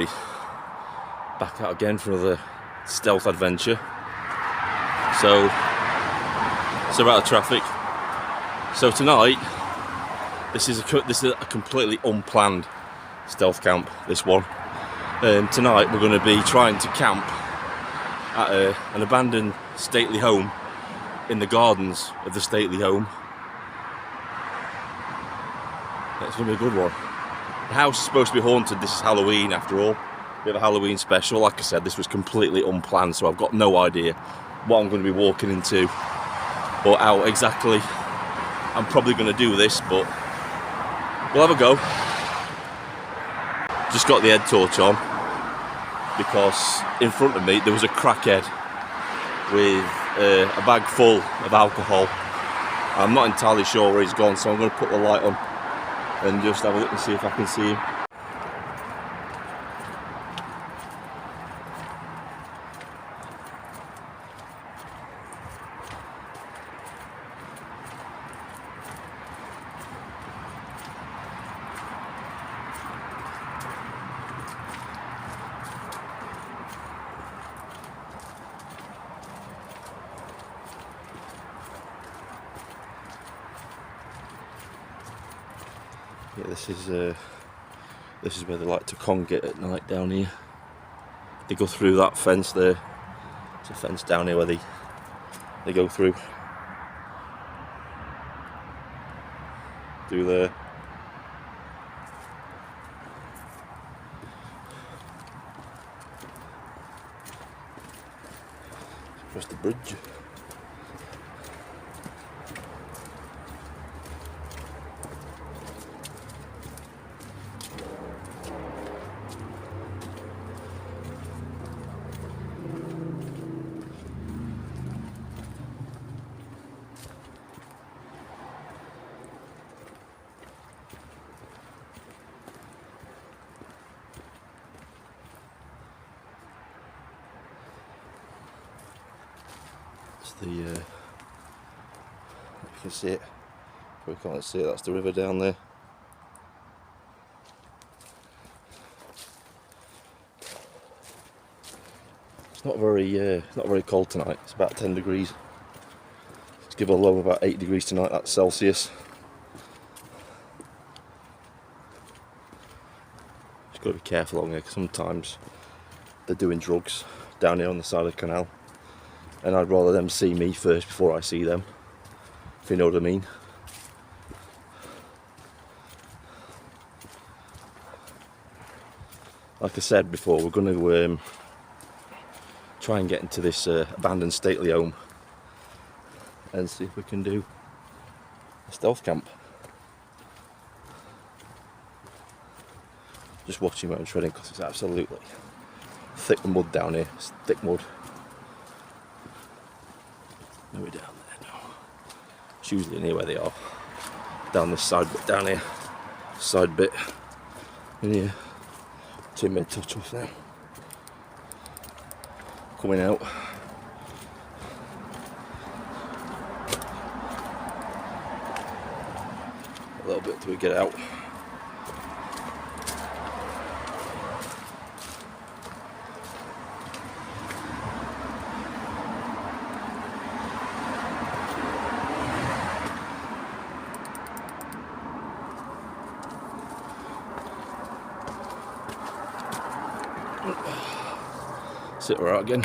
be back out again for another stealth adventure. So out of traffic. So tonight, this is a completely unplanned stealth camp. This one. Tonight we're going to be trying to camp at an abandoned stately home in the gardens of the stately home. It's going to be a good one. The house is supposed to be haunted. This is Halloween after all. We have a Halloween special. Like I said, this was completely unplanned, so I've got no idea what I'm going to be walking into or how exactly I'm probably going to do this, but we'll have a go. Just got the head torch on because in front of me there was a crackhead with a bag full of alcohol. I'm not entirely sure where he's gone, so I'm going to put the light on and just have a look and see if I can see him. Yeah, this is where they like to congregate at night down here. They go through that fence there. There's a fence down here where they go through there. Across the bridge. You can see it. We can't see it. That's the river down there. It's not very cold tonight. It's about 10 degrees. Let's give a low of about 8 degrees tonight. That's Celsius. Just got to be careful along here because sometimes they're doing drugs down here on the side of the canal. And I'd rather them see me first before I see them, if you know what I mean. Like I said before, we're going to try and get into this abandoned stately home and see if we can do a stealth camp. Just watching where I'm treading because it's absolutely thick mud down here. It's thick mud. No, we're down there now. It's usually near where they are. Down this side bit, down here. Side bit. In here. 2 minute touch off now. Coming out. A little bit till we get out. Sit her out again.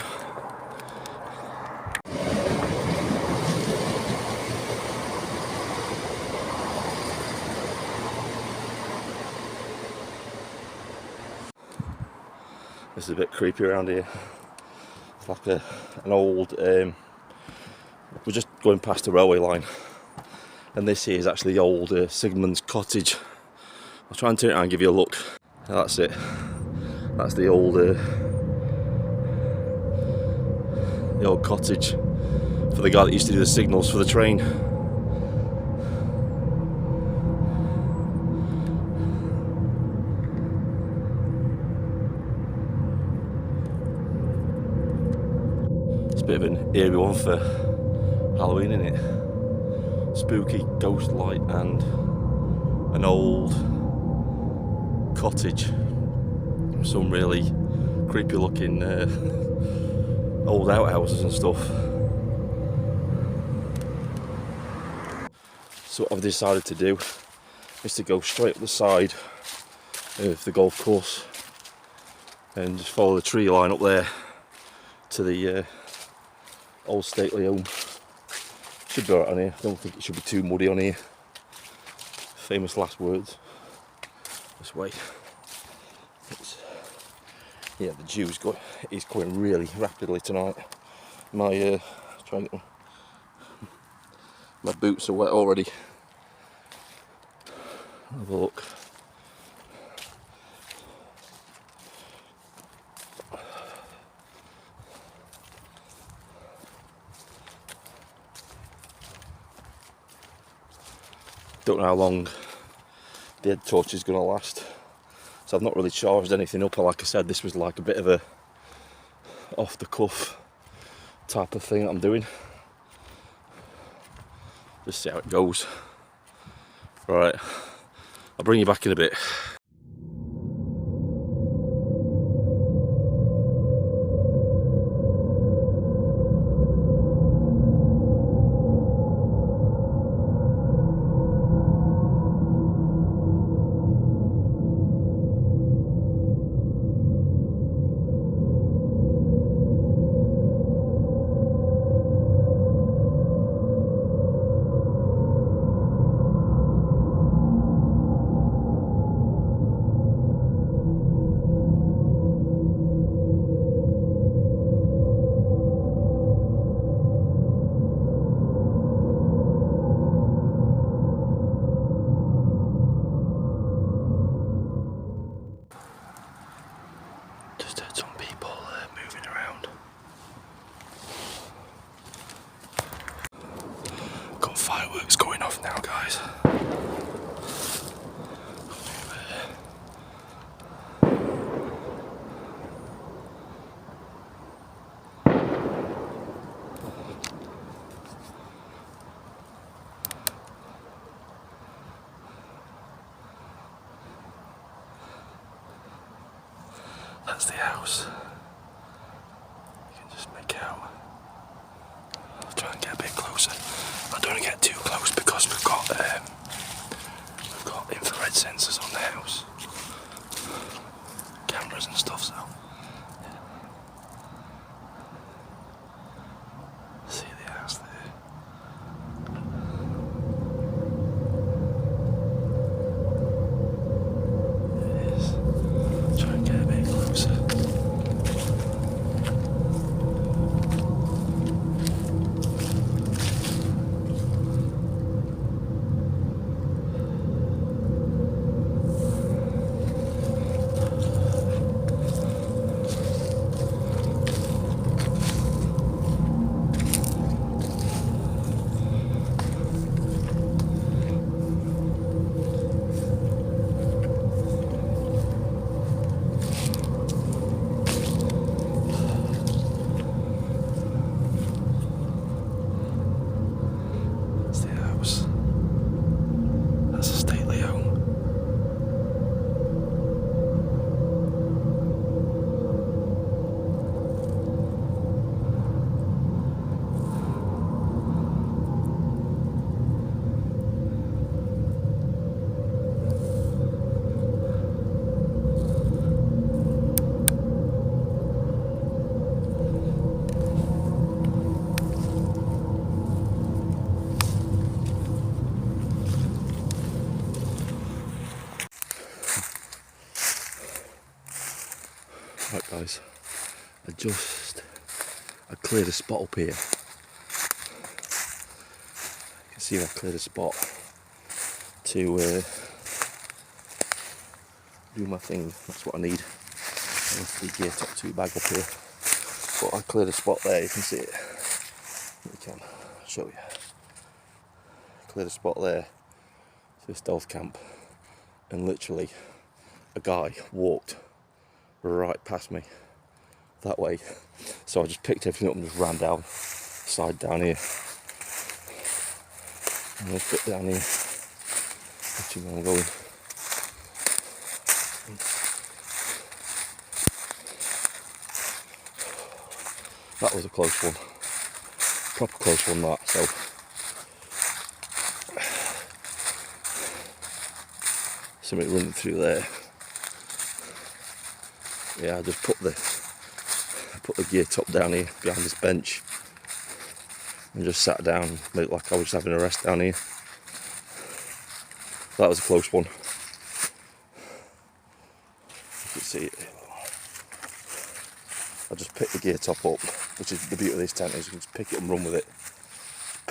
This is a bit creepy around here. It's like an old. We're just going past the railway line, and this here is actually the old Sigmund's cottage. I'll try and turn it around and give you a look. Now that's it. That's the old cottage for the guy that used to do the signals for the train. It's a bit of an eerie one for Halloween, isn't it? Spooky ghost light and an old cottage. some really creepy looking old outhouses and stuff. So what I've decided to do is to go straight up the side of the golf course and just follow the tree line up there to the old stately home. Should be alright on here. I don't think it should be too muddy on here. Famous last words. This way. Yeah, the dew's is going really rapidly tonight. My my boots are wet already. Have a look. Don't know how long the head torch is going to last, so I've not really charged anything up. Like I said, this was like a bit of a off the cuff type of thing that I'm doing. Just see how it goes. Right, I'll bring you back in a bit. Just heard some people moving around. Got fireworks going off now, guys. That's the house. You can just make out. I'll try and get a bit closer. I don't want to get too close because we've got infrared sensors on the house, cameras and stuff. So yeah. See the house there. Right guys, I cleared a spot up here. You can see I cleared a spot to do my thing. That's what I need. I left the gear top 2 bag up here, but I cleared a spot there. You can see it. You can show you. Cleared a spot there to the stealth camp, and literally a guy walked right past me that way, so I just picked everything up and just ran down side down here, and let's put down here, watching where I'm going. That was a close one. Proper close one, that. So something running through there. Yeah, I just put the gear top down here behind this bench and just sat down and made it like I was just having a rest down here. That was a close one. You can see it. I just picked the gear top up, which is the beauty of this tent, is you can just pick it and run with it.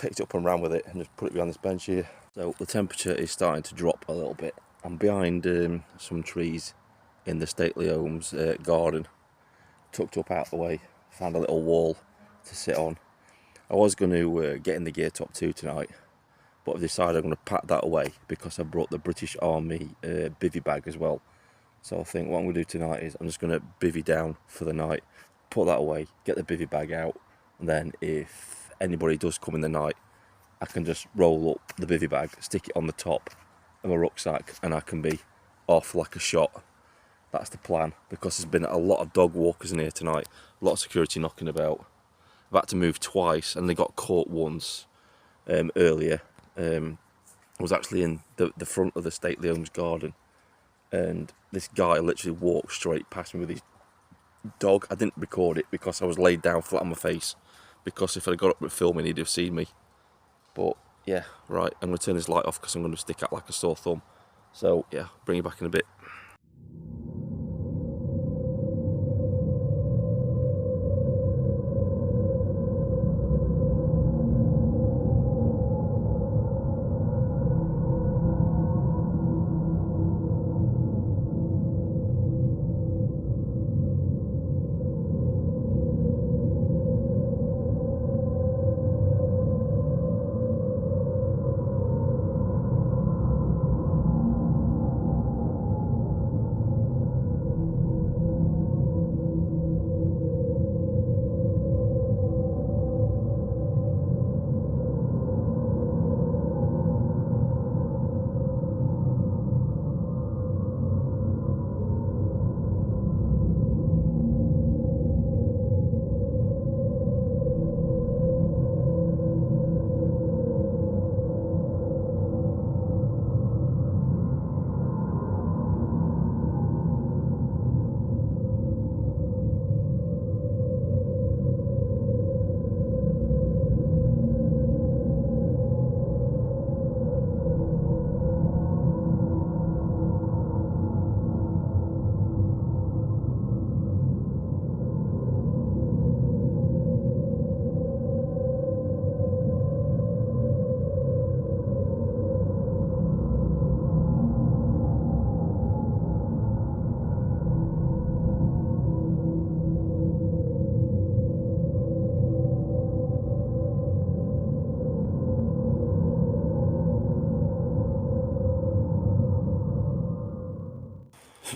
Picked it up and ran with it and just put it behind this bench here. So the temperature is starting to drop a little bit. I'm behind some trees in the Stately Homes garden, tucked up out of the way. Found a little wall to sit on. I was going to get in the gear top too tonight, but I've decided I'm going to pack that away because I brought the British Army bivvy bag as well. So I think what I'm going to do tonight is I'm just going to bivvy down for the night, put that away, get the bivvy bag out, and then if anybody does come in the night, I can just roll up the bivvy bag, stick it on the top of my rucksack, and I can be off like a shot. That's the plan, because there's been a lot of dog walkers in here tonight, a lot of security knocking about. I've had to move twice, and they got caught once earlier. I was actually in the front of the Stately Homes garden, and this guy literally walked straight past me with his dog. I didn't record it because I was laid down flat on my face, because if I'd got up with filming he'd have seen me. But yeah, right, I'm going to turn this light off because I'm going to stick out like a sore thumb. So yeah, bring you back in a bit.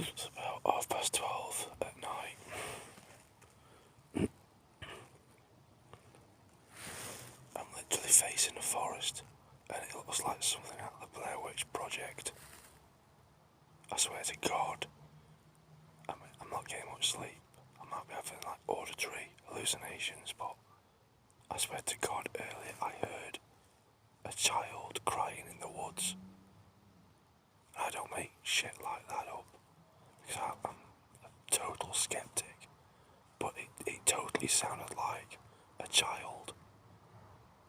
It's about 12:30 at night. I'm literally facing the forest, and it looks like something out of the Blair Witch Project. I swear to God, I'm not getting much sleep. I might be having like auditory hallucinations, but I swear to God, earlier I heard a child crying in the woods. I don't make shit like that up, because I'm a total skeptic, but it totally sounded like a child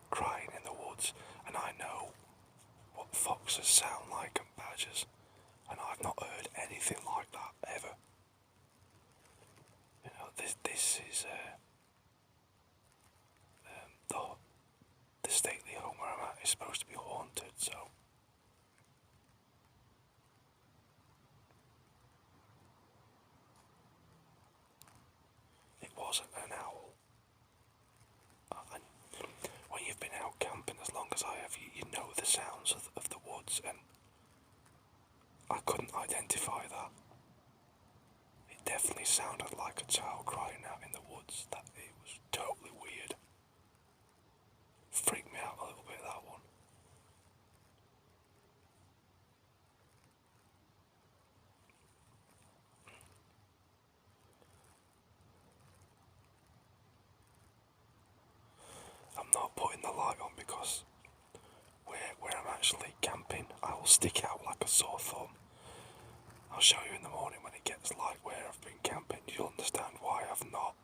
crying in the woods, and I know what foxes sound like and badgers, and I've not heard anything like that ever. You know, this is the stately home where I'm at is supposed to be haunted, so it wasn't an owl. And when you've been out camping as long as I have, you know the sounds of the woods, and I couldn't identify that. It definitely sounded like a child crying out in the woods. That it was totally weird. Freaked me out a little bit, that one. because where I'm actually camping, I will stick out like a sore thumb. I'll show you in the morning when it gets light where I've been camping. You'll understand why I've not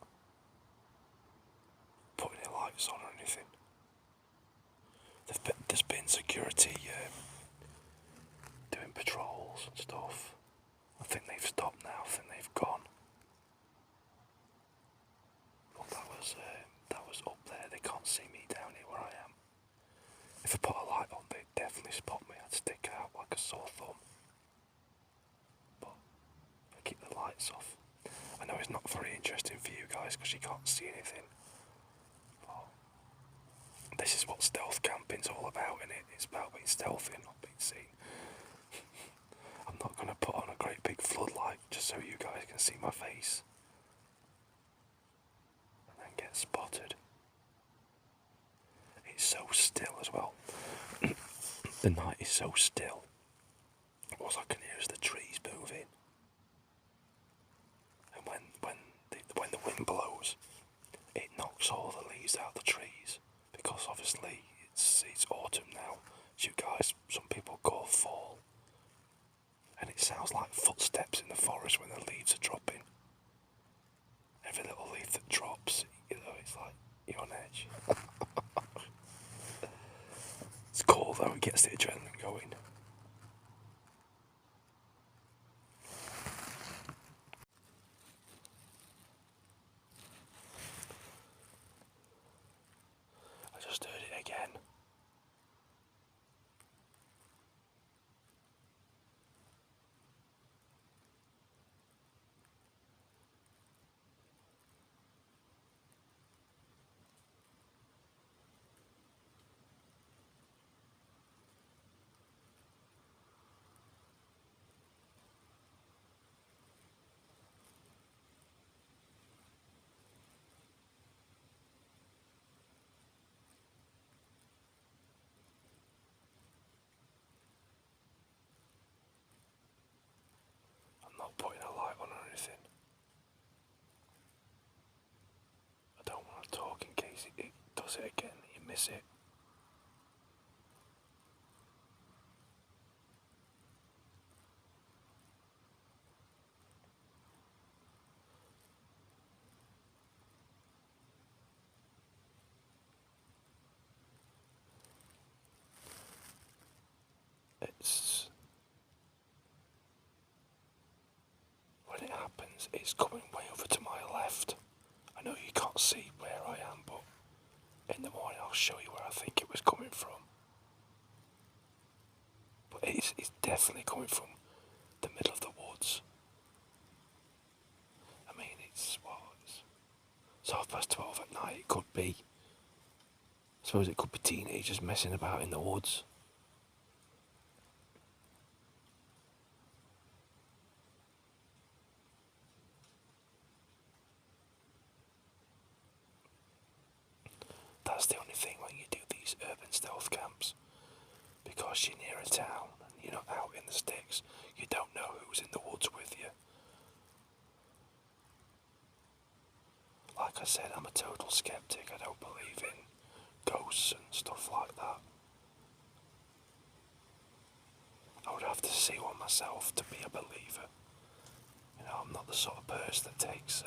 put any lights on or anything. There's been security doing patrols and stuff. I think they've stopped now. I think they've gone. But that was up there. They can't see me down here where I am. If I put a light on, they'd definitely spot me. I'd stick out like a sore thumb. But I keep the lights off. I know it's not very interesting for you guys because you can't see anything. But this is what stealth camping's all about, isn't it? It's about being stealthy and not being seen. I'm not going to put on a great big floodlight just so you guys can see my face. And then get spotted. It's so still as well. The night is so still. All I can hear is the trees moving. And when the wind blows, it knocks all the leaves out of the trees. Because obviously it's autumn now. As you guys, some people call fall. And it sounds like footsteps in the forest when the leaves are dropping. Every little leaf that drops, it's like you're on edge. It's cool though, it gets the adrenaline going. I just heard it again. I'm not putting a light on or anything. I don't want to talk in case it does it again, you miss it. It's when it happens, it's coming way over to my left. I know you can't see where I am, but in the morning I'll show you where I think it was coming from. But it's definitely coming from the middle of the woods. I mean, it's 12:30 at night. It could be. I suppose it could be teenagers messing about in the woods. That's the only thing when you do these urban stealth camps. Because you're near a town and you're not out in the sticks, you don't know who's in the woods with you. Like I said, I'm a total skeptic. I don't believe in ghosts and stuff like that. I would have to see one myself to be a believer. You know, I'm not the sort of person that takes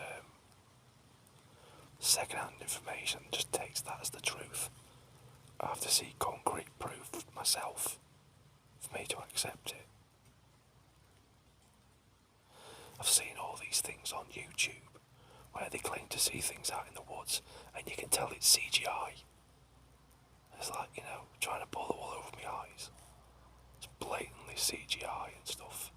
second-hand information and just takes that as the truth. I have to see concrete proof myself for me to accept it. I've seen all these things on YouTube where they claim to see things out in the woods and you can tell it's CGI. It's like, trying to pull the wool over my eyes. It's blatantly CGI and stuff.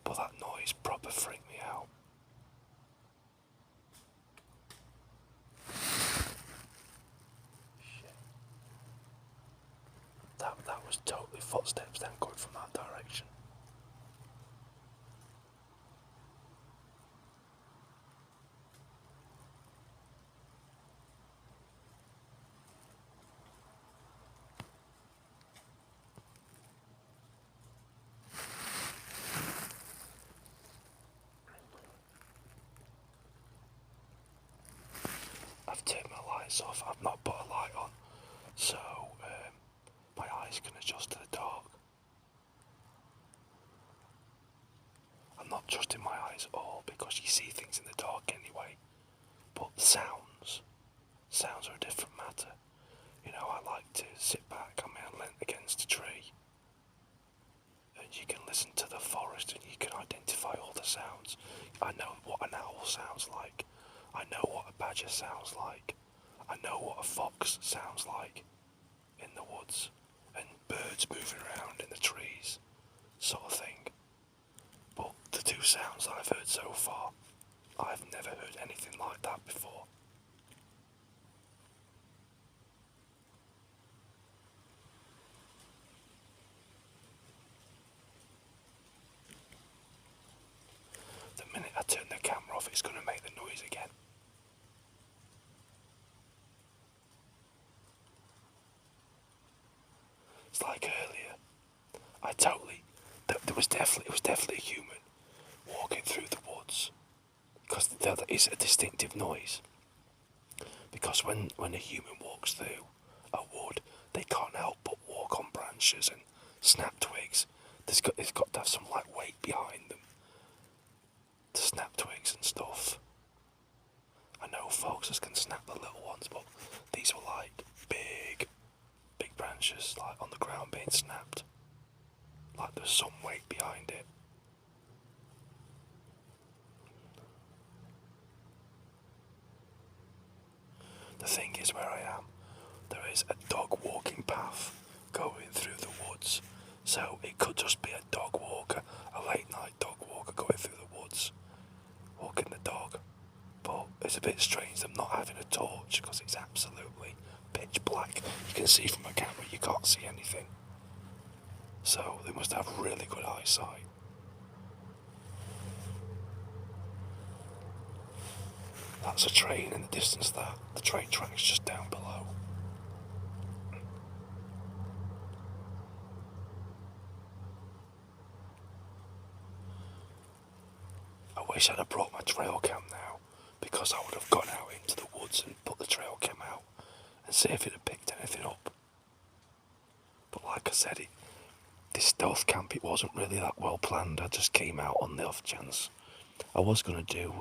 But that noise proper freaked me out. Shit. That was totally footsteps then coming from that direction. I've turned my lights off. I've not put a light on, so my eyes can adjust to the dark. I'm not trusting my eyes at all because you see things in the dark anyway. But sounds are a different matter. You know, I like to sit back on my hand against a tree, and you can listen to the forest and you can identify all the sounds. I know what an owl sounds like. I know what a badger sounds like. I know what a fox sounds like in the woods, and birds moving around in the trees, sort of thing. But the two sounds I've heard so far, I've never heard anything like that before. The minute I turn the camera off, it's going to make the noise again. It's like earlier. It was definitely a human walking through the woods, because there is a distinctive noise. Because when a human walks through a wood, they can't help but walk on branches and snap twigs. It's got to have some like weight behind them to snap twigs and stuff. I know foxes can snap the little ones, but these were like big branches, like on the ground being snapped. Like there's some weight behind it. The thing is, where I am, there is a dog walking path going through the woods. So it could just be a dog walker, a late night dog walker going through the woods, walking the dog. But it's a bit strange them not having a torch because it's absolutely pitch black. You can see from a camera, you can't see anything. So they must have really good eyesight. That's a train in the distance there. The train track's just down below. I wish I'd have brought my trail cam now, because I would have gone out into the woods and put the trail cam out and see if it had picked anything up. But like I said, this stealth camp, it wasn't really that well planned. I just came out on the off chance. I was going to do,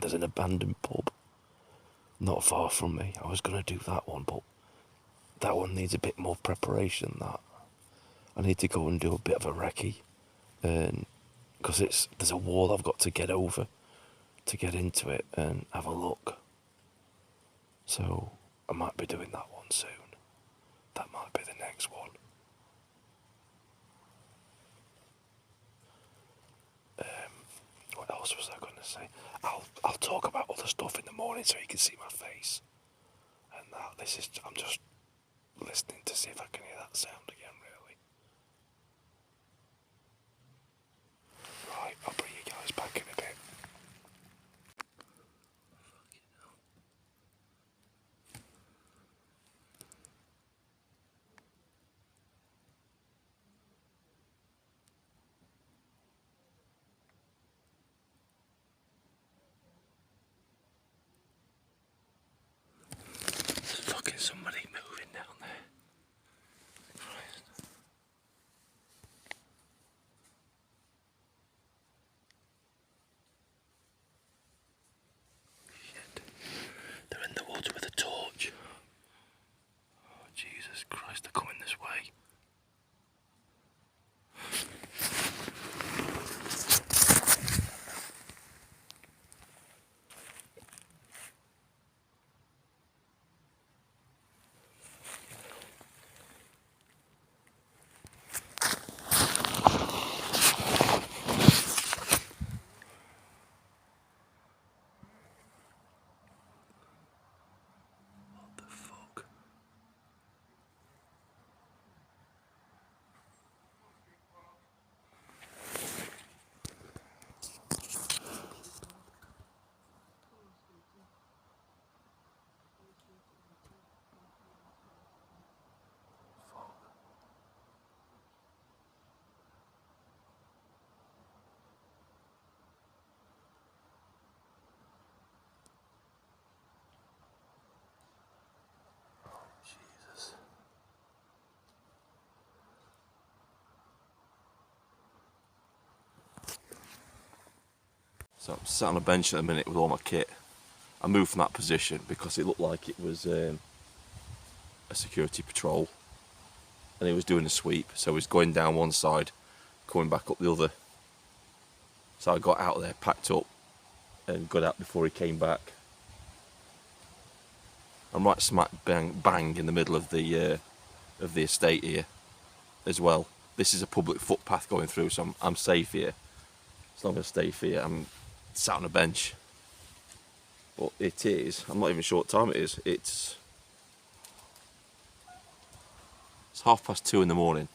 there's an abandoned pub not far from me. I was going to do that one, but that one needs a bit more preparation. That I need to go and do a bit of a recce, because there's a wall I've got to get over to get into it and have a look. So I might be doing that one soon. That might be the next one. What else was I going to say? I'll talk about other stuff in the morning so you can see my face. And I'm just listening to see if I can hear that sound again, really. Right, I'll bring you guys back in a bit. There's fucking somebody moving down there. Christ. So I'm sat on a bench at the minute with all my kit. I moved from that position because it looked like it was a security patrol, and he was doing a sweep, so he was going down one side, coming back up the other. So I got out there, packed up, and got out before he came back. I'm right smack bang in the middle of the estate here as well. This is a public footpath going through, so I'm safe here. As long as I stay here, I'm sat on a bench. But it is, I'm not even sure what time it is. It's 2:30 in the morning.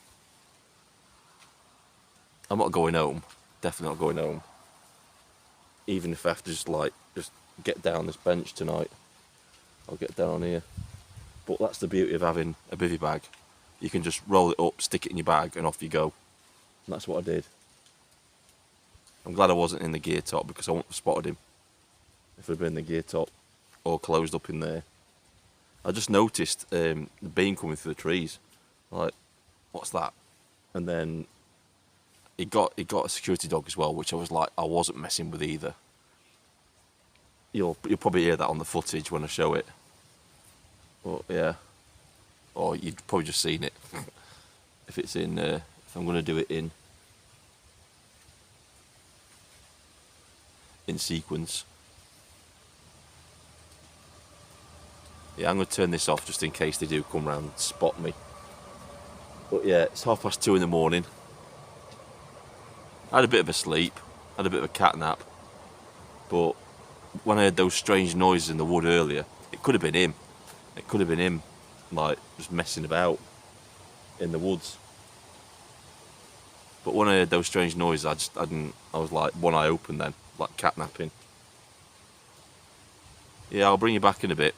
I'm not going home. Definitely not going home. Even if I have to just get down this bench tonight, I'll get down here. But that's the beauty of having a bivvy bag. You can just roll it up, stick it in your bag, and off you go. And that's what I did. I'm glad I wasn't in the gear top because I wouldn't have spotted him if I'd been in the gear top or closed up in there. I just noticed the beam coming through the trees. Like, what's that? And then he got a security dog as well, which I wasn't messing with either. You'll probably hear that on the footage when I show it. But yeah, or you'd probably just seen it if it's in. If I'm going to do it in sequence. Yeah, I'm going to turn this off just in case they do come round and spot me. But yeah, it's 2:30 in the morning. I had a bit of a sleep, had a bit of a cat nap, but when I heard those strange noises in the wood earlier, it could have been him. It could have been him, like, just messing about in the woods. But when I heard those strange noises, I was like, one eye open then, like cat napping. Yeah, I'll bring you back in a bit.